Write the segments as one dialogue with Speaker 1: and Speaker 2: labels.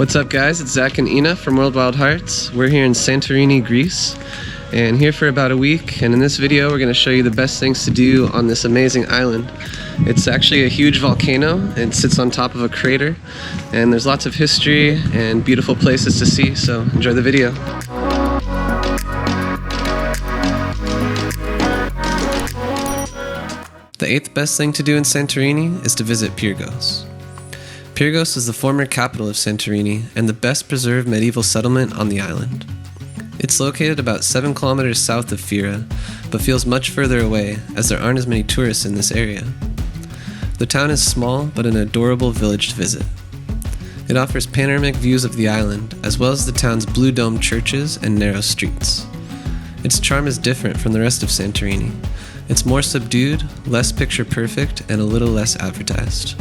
Speaker 1: What's up, guys? It's Zach and Ina from World Wild Hearts. We're here in Santorini, Greece, and here for about a week. And in this video, we're going to show you the best things to do on this amazing island. It's actually a huge volcano. It sits on top of a crater, and there's lots of history and beautiful places to see. So enjoy the video. The 8th best thing to do in Santorini is to visit Pyrgos. Pyrgos is the former capital of Santorini and the best preserved medieval settlement on the island. It's located about 7 kilometers south of Fira, but feels much further away as there aren't as many tourists in this area. The town is small but an adorable village to visit. It offers panoramic views of the island as well as the town's blue domed churches and narrow streets. Its charm is different from the rest of Santorini. It's more subdued, less picture perfect, and a little less advertised.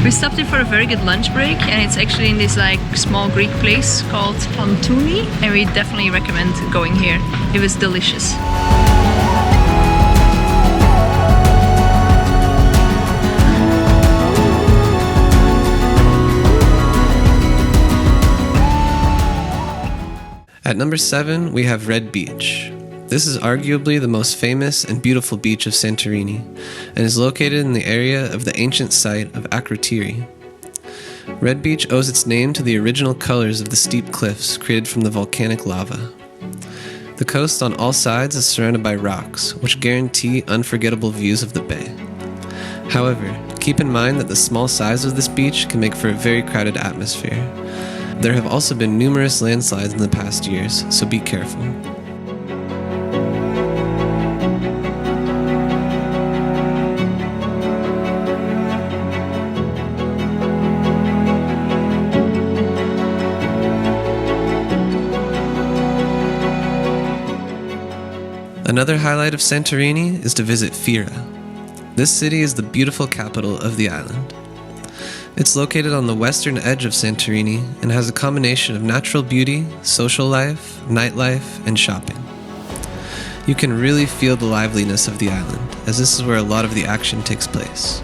Speaker 2: We stopped here for a very good lunch break, and it's actually in this small Greek place called Santorini, and we definitely recommend going here. It was delicious.
Speaker 1: At number 7, we have Rade Beach. This is arguably the most famous and beautiful beach of Santorini, and is located in the area of the ancient site of Akrotiri. Rade Beach owes its name to the original colors of the steep cliffs created from the volcanic lava. The coast on all sides is surrounded by rocks, which guarantee unforgettable views of the bay. However, keep in mind that the small size of this beach can make for a very crowded atmosphere. There have also been numerous landslides in the past years, so be careful. Another highlight of Santorini is to visit Fira. This city is the beautiful capital of the island. It's located on the western edge of Santorini and has a combination of natural beauty, social life, nightlife, and shopping. You can really feel the liveliness of the island, as this is where a lot of the action takes place.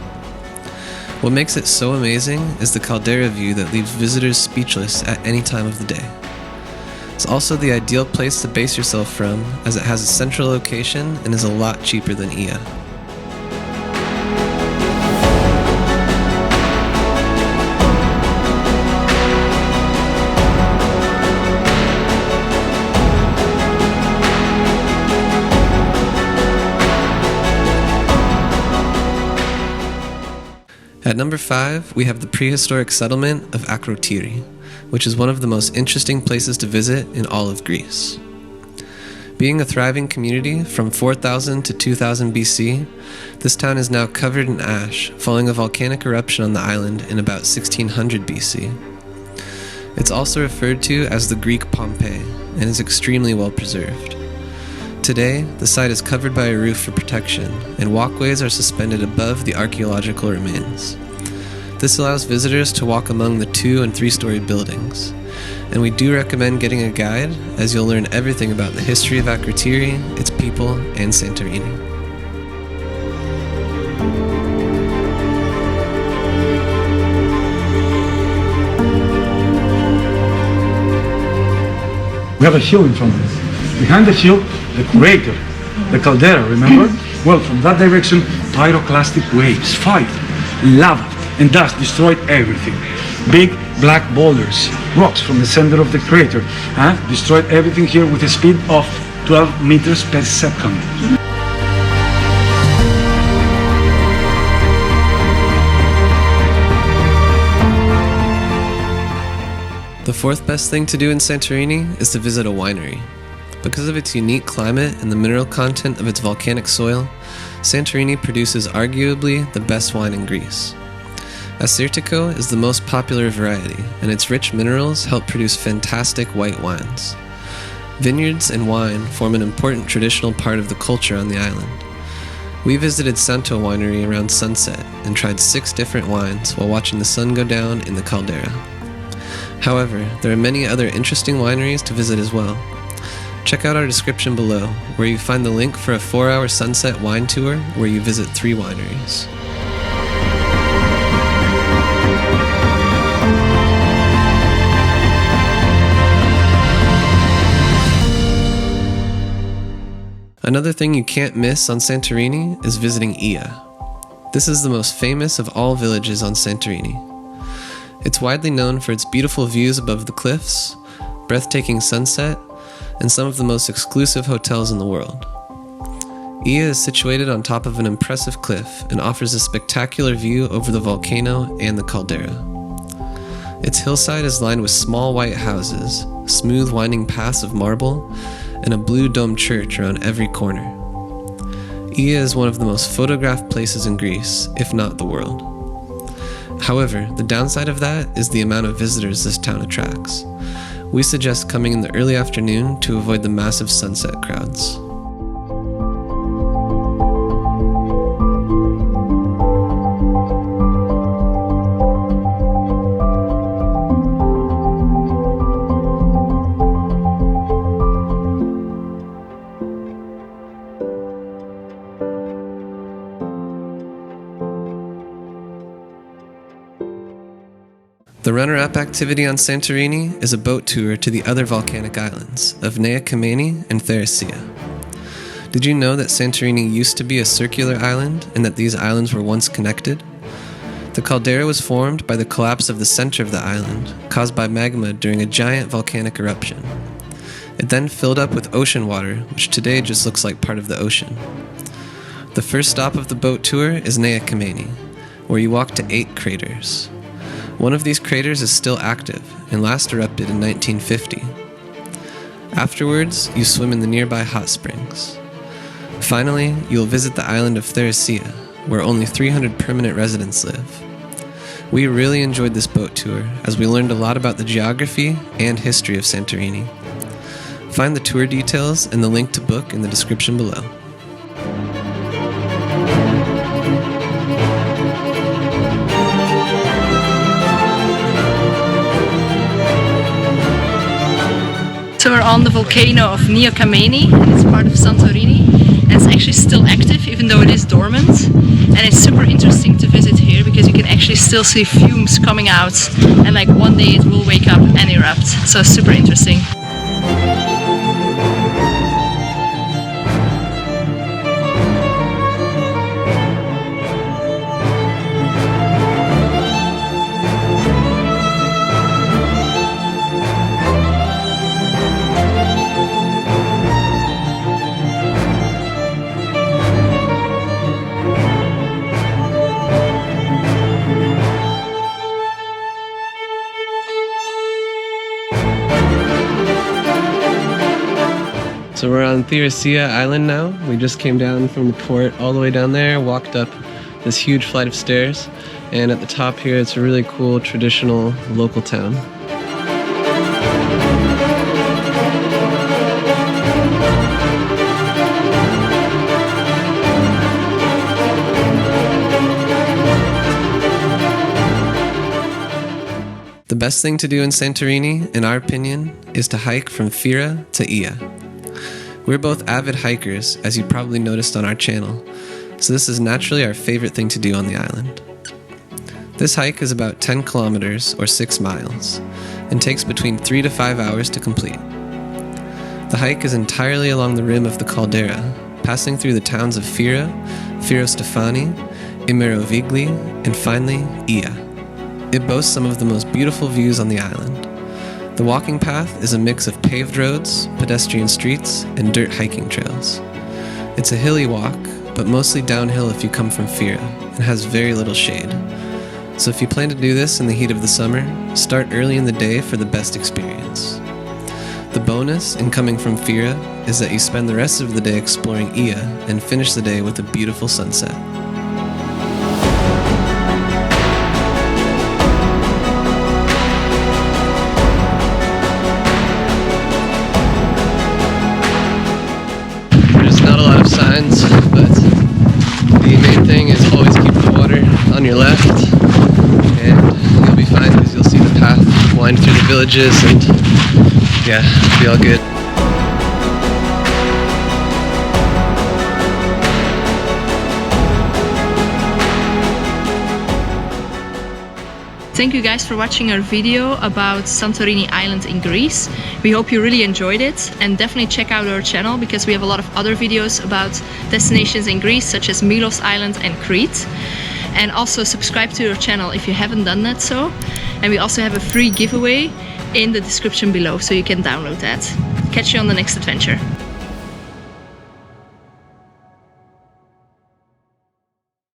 Speaker 1: What makes it so amazing is the caldera view that leaves visitors speechless at any time of the day. It's also the ideal place to base yourself from, as it has a central location and is a lot cheaper than Ia. At number 5, we have the prehistoric settlement of Akrotiri, which is one of the most interesting places to visit in all of Greece. Being a thriving community from 4000 to 2000 BC, this town is now covered in ash following a volcanic eruption on the island in about 1600 BC. It's also referred to as the Greek Pompeii and is extremely well preserved. Today, the site is covered by a roof for protection, and walkways are suspended above the archaeological remains. This allows visitors to walk among the 2- and 3-story buildings, and we do recommend getting a guide, as you'll learn everything about the history of Akrotiri, its people, and Santorini.
Speaker 3: We have a hill in front of us. Behind the hill, the crater, the caldera, remember? Well, from that direction, pyroclastic waves, fire, lava, and dust destroyed everything. Big black boulders, rocks from the center of the crater, destroyed everything here with a speed of 12 meters per second.
Speaker 1: The 4th best thing to do in Santorini is to visit a winery. Because of its unique climate and the mineral content of its volcanic soil, Santorini produces arguably the best wine in Greece. Assyrtiko is the most popular variety, and its rich minerals help produce fantastic white wines. Vineyards and wine form an important traditional part of the culture on the island. We visited Santo Winery around sunset and tried 6 different wines while watching the sun go down in the caldera. However, there are many other interesting wineries to visit as well. Check out our description below, where you find the link for a 4-hour sunset wine tour where you visit 3 wineries. Another thing you can't miss on Santorini is visiting Ia. This is the most famous of all villages on Santorini. It's widely known for its beautiful views above the cliffs, breathtaking sunset, and some of the most exclusive hotels in the world. Ia is situated on top of an impressive cliff and offers a spectacular view over the volcano and the caldera. Its hillside is lined with small white houses, smooth winding paths of marble, and a blue domed church around every corner. Ia is one of the most photographed places in Greece, if not the world. However, the downside of that is the amount of visitors this town attracts. We suggest coming in the early afternoon to avoid the massive sunset crowds. The runner-up activity on Santorini is a boat tour to the other volcanic islands of Nea Kameni and Theresia. Did you know that Santorini used to be a circular island and that these islands were once connected? The caldera was formed by the collapse of the center of the island, caused by magma during a giant volcanic eruption. It then filled up with ocean water, which today just looks like part of the ocean. The first stop of the boat tour is Nea Kameni, where you walk to 8 craters. One of these craters is still active and last erupted in 1950. Afterwards, you swim in the nearby hot springs. Finally, you will visit the island of Theresia, where only 300 permanent residents live. We really enjoyed this boat tour as we learned a lot about the geography and history of Santorini. Find the tour details and the link to book in the description below.
Speaker 2: So we're on the volcano of Nea Kameni, and it's part of Santorini, and it's actually still active even though it is dormant. And it's super interesting to visit here because you can actually still see fumes coming out, and like one day it will wake up and erupt. So super interesting.
Speaker 1: So we're on Theresia Island now. We just came down from the port all the way down there, walked up this huge flight of stairs, and at the top here it's a really cool traditional local town. The best thing to do in Santorini, in our opinion, is to hike from Fira to Ia. We're both avid hikers, as you probably noticed on our channel, so this is naturally our favorite thing to do on the island. This hike is about 10 kilometers or 6 miles, and takes between 3 to 5 hours to complete. The hike is entirely along the rim of the caldera, passing through the towns of Fira, Stefani, Imirovigli, and finally, Ia. It boasts some of the most beautiful views on the island. The walking path is a mix of paved roads, pedestrian streets, and dirt hiking trails. It's a hilly walk, but mostly downhill if you come from Fira, and has very little shade. So if you plan to do this in the heat of the summer, start early in the day for the best experience. The bonus in coming from Fira is that you spend the rest of the day exploring Ia and finish the day with a beautiful sunset. Signs, but the main thing is always keep the water on your left, and you'll be fine because you'll see the path wind through the village. villages, and yeah, it'll be all good.
Speaker 2: Thank you guys for watching our video about Santorini Island in Greece. We hope you really enjoyed it, and definitely check out our channel because we have a lot of other videos about destinations in Greece such as Milos Island and Crete. And also subscribe to our channel if you haven't done that so. And we also have a free giveaway in the description below, so you can download that. Catch you on the next adventure.